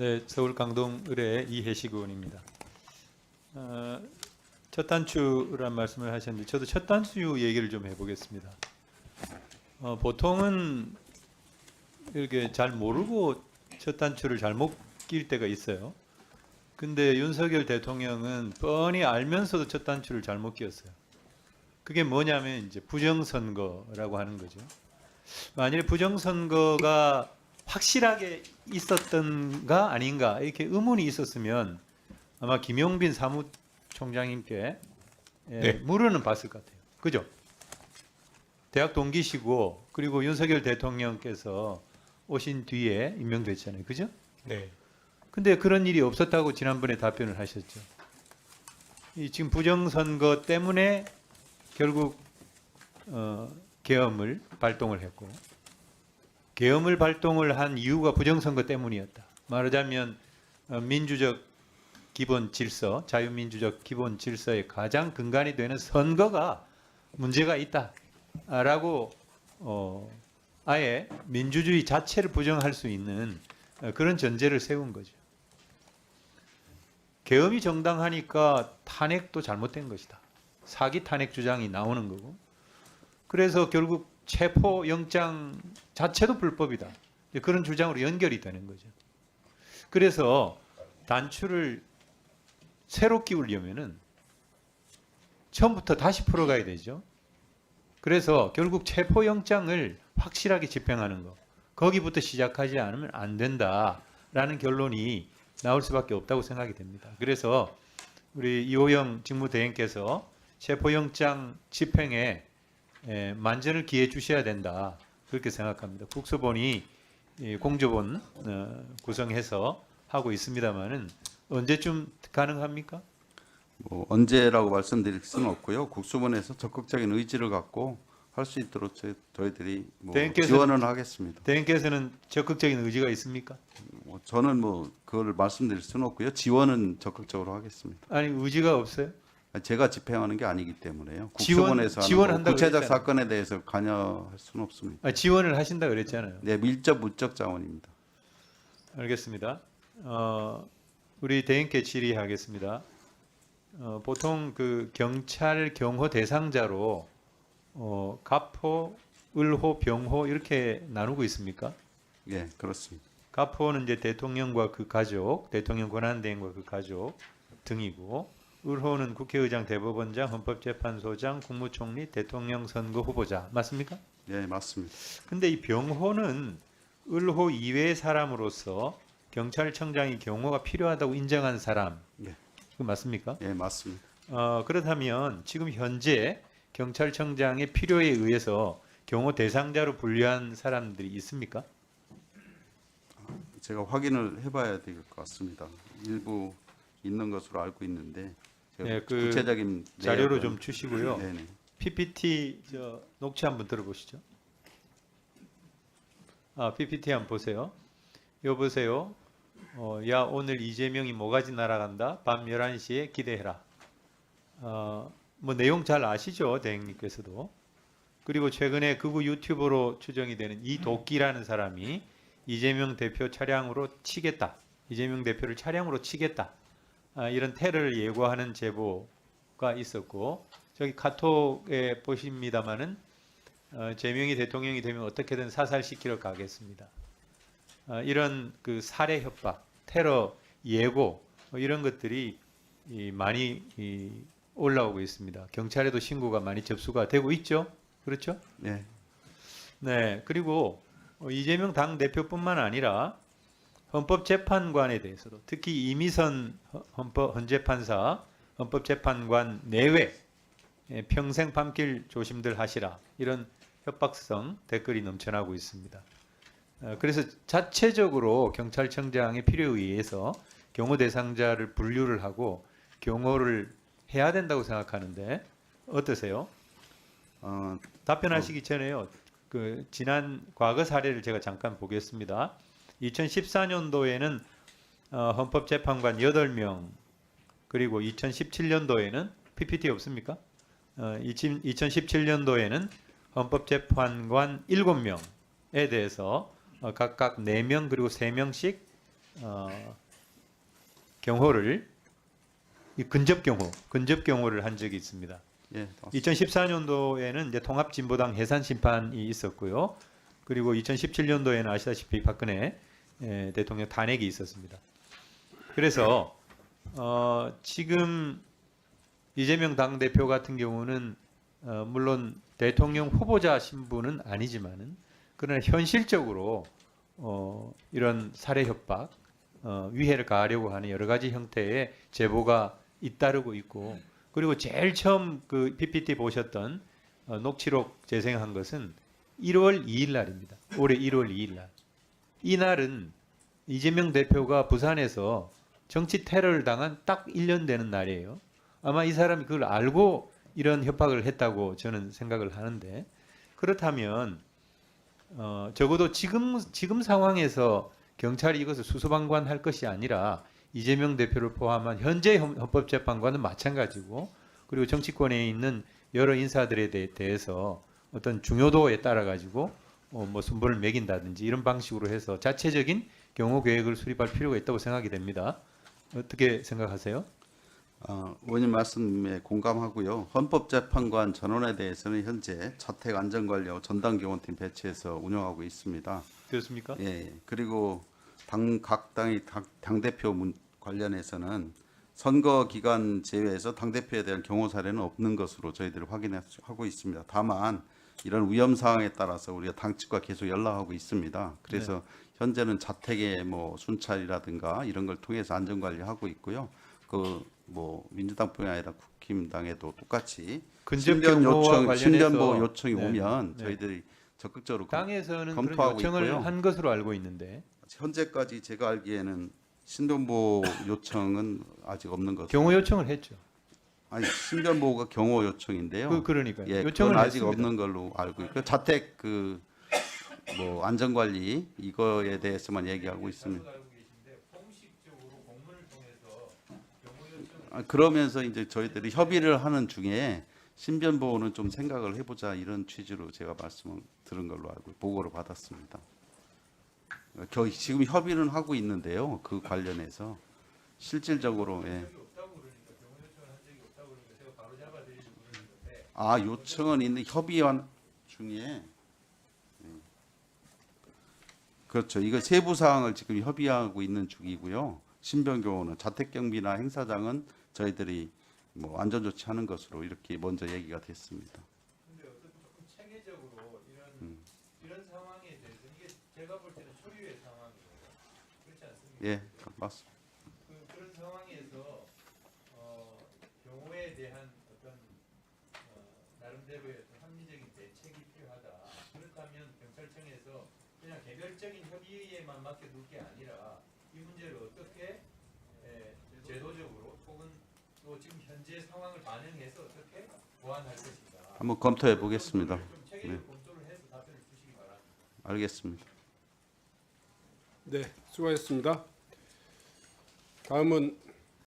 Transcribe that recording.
네, 서울 강동 의뢰 이혜식 의원입니다. 첫 단추란 말씀을 하셨는데 저도 첫 단추 얘기를 좀 해보겠습니다. 보통은 이렇게 잘 모르고 첫 단추를 잘못 낄 때가 있어요. 근데 윤석열 대통령은 뻔히 알면서도 첫 단추를 잘못 끼었어요. 그게 뭐냐면 이제 부정선거라고 하는 거죠. 만일 부정선거가 확실하게 있었던가 아닌가 이렇게 의문이 있었으면 아마 김용빈 사무총장님께 네. 물어는 봤을 것 같아요. 그죠? 대학 동기시고 그리고 윤석열 대통령께서 오신 뒤에 임명됐잖아요. 그죠? 네. 근데 그런 일이 없었다고 지난번에 답변을 하셨죠. 지금 부정선거 때문에 결국 계엄을 발동을 했고 계엄을 발동을 한 이유가 부정선거 때문이었다. 말하자면 민주적 기본 질서, 자유민주적 기본 질서의 가장 근간이 되는 선거가 문제가 있다라고 아예 민주주의 자체를 부정할 수 있는 그런 전제를 세운 거죠. 계엄이 정당하니까 탄핵도 잘못된 것이다. 사기 탄핵 주장이 나오는 거고. 그래서 결국 체포영장 자체도 불법이다. 그런 주장으로 연결이 되는 거죠. 그래서 단추를 새로 끼우려면은 처음부터 다시 풀어가야 되죠. 그래서 결국 체포영장을 확실하게 집행하는 거. 거기부터 시작하지 않으면 안 된다라는 결론이 나올 수밖에 없다고 생각이 됩니다. 그래서 우리 이호영 직무대행께서 체포영장 집행에 만전을 기해 주셔야 된다. 그렇게 생각합니다. 국수본이 공조본 구성해서 하고 있습니다만은 언제쯤 가능합니까? 뭐 언제라고 말씀드릴 수는 없고요. 국수본에서 적극적인 의지를 갖고 할 수 있도록 저희들이 뭐 지원을 하겠습니다. 대행께서는 적극적인 의지가 있습니까? 저는 뭐 그걸 말씀드릴 수는 없고요. 지원은 적극적으로 하겠습니다. 아니 의지가 없어요? 제가 집행하는 게 아니기 때문에요. 지원- 국수본에서 하는 지원한다고 구체적 그랬잖아요. 사건에 대해서 관여할 수는 없습니다. 지원을 하신다 그랬잖아요. 네, 밀접 무적 자원입니다. 알겠습니다. 우리 대행께 질의하겠습니다. 보통 그 경찰 경호 대상자로 가포, 을호, 병호 이렇게 나누고 있습니까? 예, 그렇습니다. 가포는 이제 대통령과 그 가족, 대통령 권한대행과 그 가족 등이고, 을호는 국회의장, 대법원장, 헌법재판소장, 국무총리, 대통령 선거 후보자 맞습니까? 예, 맞습니다. 근데 이 병호는 을호 이외의 사람으로서 경찰청장이 경호가 필요하다고 인정한 사람, 예. 그 맞습니까? 예, 맞습니다. 그렇다면 지금 현재 경찰청장의 필요에 의해서 경호 대상자로 분류한 사람들이 있습니까? 제가 확인을 해봐야 될 것 같습니다. 일부 있는 것으로 알고 있는데 제가 네, 그 구체적인 자료로 내역은- 좀 주시고요. 네네. PPT 녹취 한번 들어보시죠. PPT 한번 보세요. 여보세요. 야 오늘 이재명이 모가지 날아간다. 밤 11시에 기대해라. 뭐 내용 잘 아시죠, 대행님께서도. 그리고 최근에 극우 유튜버로 추정이 되는 이도끼라는 사람이 이재명 대표 차량으로 치겠다. 이재명 대표를 차량으로 치겠다. 이런 테러를 예고하는 제보가 있었고 저기 카톡에 보십니다마는 재명이 대통령이 되면 어떻게든 사살시키러 가겠습니다. 이런 그 살해 협박, 테러 예고 이런 것들이 많이 올라오고 있습니다. 경찰에도 신고가 많이 접수가 되고 있죠. 그렇죠? 네. 네. 그리고 이재명 당 대표뿐만 아니라 헌법재판관에 대해서도 특히 이미선 헌재판사, 헌법재판관 내외 평생 밤길 조심들 하시라 이런 협박성 댓글이 넘쳐나고 있습니다. 그래서 자체적으로 경찰청장의 필요에 의해서 경호 대상자를 분류를 하고 경호를 해야 된다고 생각하는데 어떠세요? 답변하시기 전에요. 그 지난 과거 사례를 제가 잠깐 보겠습니다. 2014년도에는 헌법재판관 8명 그리고 2017년도에는 PPT 없습니까? 2017년도에는 헌법재판관 7명에 대해서 각각 4명 그리고 3명씩 경호를 이 근접 경호를 한 적이 있습니다. 예, 2014년도에는 이제 통합진보당 해산 심판이 있었고요. 그리고 2017년도에는 아시다시피 박근혜 대통령 탄핵이 있었습니다. 그래서 지금 이재명 당대표 같은 경우는 물론 대통령 후보자 신분은 아니지만은 그러나 현실적으로 이런 살해 협박, 위해를 가하려고 하는 여러 가지 형태의 제보가 잇따르고 있고, 그리고 제일 처음 그 PPT 보셨던 녹취록 재생한 것은 1월 2일 날입니다. 올해 1월 2일 날. 이날은 이재명 대표가 부산에서 정치 테러를 당한 딱 1년 되는 날이에요. 아마 이 사람이 그걸 알고 이런 협박을 했다고 저는 생각을 하는데, 그렇다면 적어도 지금 상황에서 경찰이 이것을 수수방관할 것이 아니라 이재명 대표를 포함한 현재 헌법재판관은 마찬가지고, 그리고 정치권에 있는 여러 인사들에 대해서 어떤 중요도에 따라 가지고 뭐 순번을 매긴다든지 이런 방식으로 해서 자체적인 경호 계획을 수립할 필요가 있다고 생각이 됩니다. 어떻게 생각하세요? 의원님 말씀에 공감하고요. 헌법재판관 전원에 대해서는 현재 자택 안전관리하고 전담경호팀 배치해서 운영하고 있습니다. 그렇습니까? 예. 그리고 각 당의 당대표 관련해서는 선거 기간 제외해서 당대표에 대한 경호 사례는 없는 것으로 저희들이 확인하고 있습니다. 다만 이런 위험 상황에 따라서 우리가 당 측과 계속 연락하고 있습니다. 그래서 현재는 자택의 뭐 순찰이라든가 이런 걸 통해서 안전 관리하고 있고요. 그 뭐 민주당뿐이 아니라 국힘당에도 똑같이 근접 경호와 관련해서 신변 보호 요청이 네, 오면 네. 저희들이 적극적으로 당에서는 그런 검토하고 요청을 있고요. 한 것으로 알고 있는데 현재까지 제가 알기에는 신변보호 요청은 아직 없는 것으로. 경호 요청을 했죠. 아니 신변보호가 경호 요청인데요. 그러니까요. 예, 요청을 그건 아직 했습니다. 없는 걸로 알고 있고 자택 뭐 안전관리 이거에 대해서만 얘기하고 있습니다. 그러면서 이제 저희들이 협의를 하는 중에 신변보호는 좀 생각을 해보자 이런 취지로 제가 말씀을 들은 걸로 알고 보고를 받았습니다. 지금 협의는 하고 있는데요. 그 관련해서 실질적으로 요청은 있는 협의안 중에 그렇죠. 이거 세부 사항을 지금 협의하고 있는 중이고요. 신변경호는 자택경비나 행사장은 저희들이 뭐 안전 조치하는 것으로 이렇게 먼저 얘기가 됐습니다. 근데 어쨌든 조금 체계적으로 이런 상황에 대해서 이게 제가 볼 때는 초유의 상황이에요. 그렇지 않습니까? 예, 맞습니다. 그런 상황에서 경호에 대한 어떤 나름대로의 어떤 합리적인 대책이 필요하다. 그렇다면 경찰청에서 그냥 개별적인 협의에만 맡겨둘 게 아니라 이 문제를 어떻게 제도적으로 혹은 또 지금 현재 상황을 반영해서 어떻게 보완할 것인가. 한번 검토해 보겠습니다. 좀 체계적 검토를 해서 답변을 주시기 바랍니다. 알겠습니다. 네, 수고하셨습니다. 다음은